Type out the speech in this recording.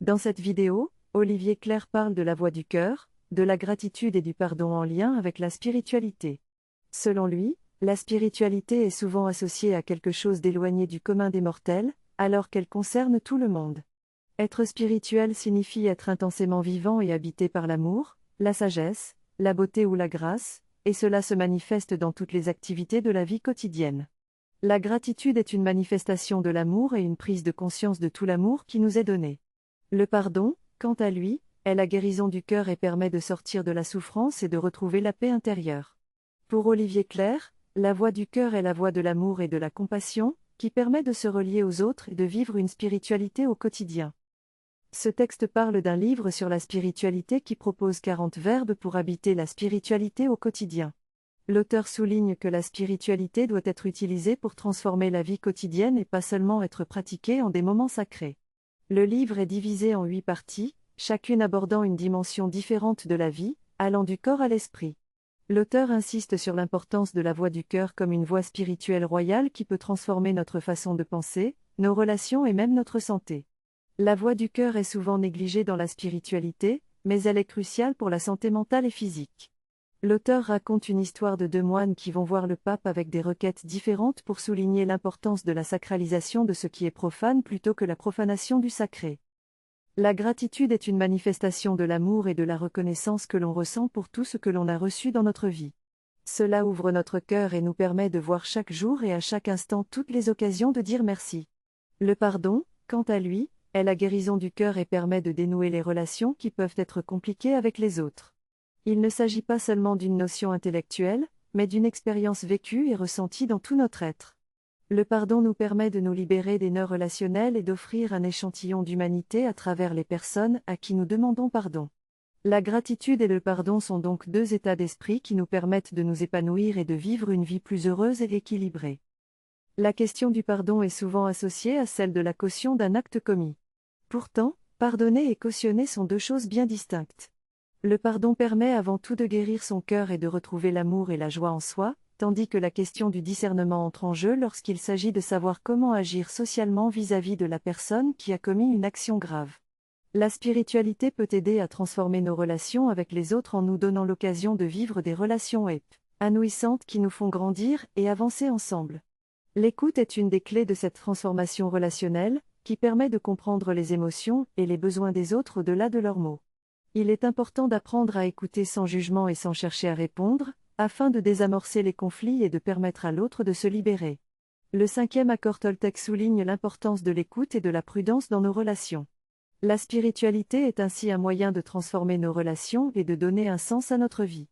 Dans cette vidéo, Olivier Clerc parle de la voie du cœur, de la gratitude et du pardon en lien avec la spiritualité. Selon lui, la spiritualité est souvent associée à quelque chose d'éloigné du commun des mortels, alors qu'elle concerne tout le monde. Être spirituel signifie être intensément vivant et habité par l'amour, la sagesse, la beauté ou la grâce, et cela se manifeste dans toutes les activités de la vie quotidienne. La gratitude est une manifestation de l'amour et une prise de conscience de tout l'amour qui nous est donné. Le pardon, quant à lui, est la guérison du cœur et permet de sortir de la souffrance et de retrouver la paix intérieure. Pour Olivier Clerc, la voie du cœur est la voie de l'amour et de la compassion, qui permet de se relier aux autres et de vivre une spiritualité au quotidien. Ce texte parle d'un livre sur la spiritualité qui propose 40 verbes pour habiter la spiritualité au quotidien. L'auteur souligne que la spiritualité doit être utilisée pour transformer la vie quotidienne et pas seulement être pratiquée en des moments sacrés. Le livre est divisé en 8 parties, chacune abordant une dimension différente de la vie, allant du corps à l'esprit. L'auteur insiste sur l'importance de la voie du cœur comme une voie spirituelle royale qui peut transformer notre façon de penser, nos relations et même notre santé. La voie du cœur est souvent négligée dans la spiritualité, mais elle est cruciale pour la santé mentale et physique. L'auteur raconte une histoire de 2 moines qui vont voir le pape avec des requêtes différentes pour souligner l'importance de la sacralisation de ce qui est profane plutôt que la profanation du sacré. La gratitude est une manifestation de l'amour et de la reconnaissance que l'on ressent pour tout ce que l'on a reçu dans notre vie. Cela ouvre notre cœur et nous permet de voir chaque jour et à chaque instant toutes les occasions de dire merci. Le pardon, quant à lui, est la guérison du cœur et permet de dénouer les relations qui peuvent être compliquées avec les autres. Il ne s'agit pas seulement d'une notion intellectuelle, mais d'une expérience vécue et ressentie dans tout notre être. Le pardon nous permet de nous libérer des nœuds relationnels et d'offrir un échantillon d'humanité à travers les personnes à qui nous demandons pardon. La gratitude et le pardon sont donc 2 états d'esprit qui nous permettent de nous épanouir et de vivre une vie plus heureuse et équilibrée. La question du pardon est souvent associée à celle de la caution d'un acte commis. Pourtant, pardonner et cautionner sont 2 choses bien distinctes. Le pardon permet avant tout de guérir son cœur et de retrouver l'amour et la joie en soi, tandis que la question du discernement entre en jeu lorsqu'il s'agit de savoir comment agir socialement vis-à-vis de la personne qui a commis une action grave. La spiritualité peut aider à transformer nos relations avec les autres en nous donnant l'occasion de vivre des relations épanouissantes qui nous font grandir et avancer ensemble. L'écoute est une des clés de cette transformation relationnelle, qui permet de comprendre les émotions et les besoins des autres au-delà de leurs mots. Il est important d'apprendre à écouter sans jugement et sans chercher à répondre, afin de désamorcer les conflits et de permettre à l'autre de se libérer. Le 5e accord Toltec souligne l'importance de l'écoute et de la prudence dans nos relations. La spiritualité est ainsi un moyen de transformer nos relations et de donner un sens à notre vie.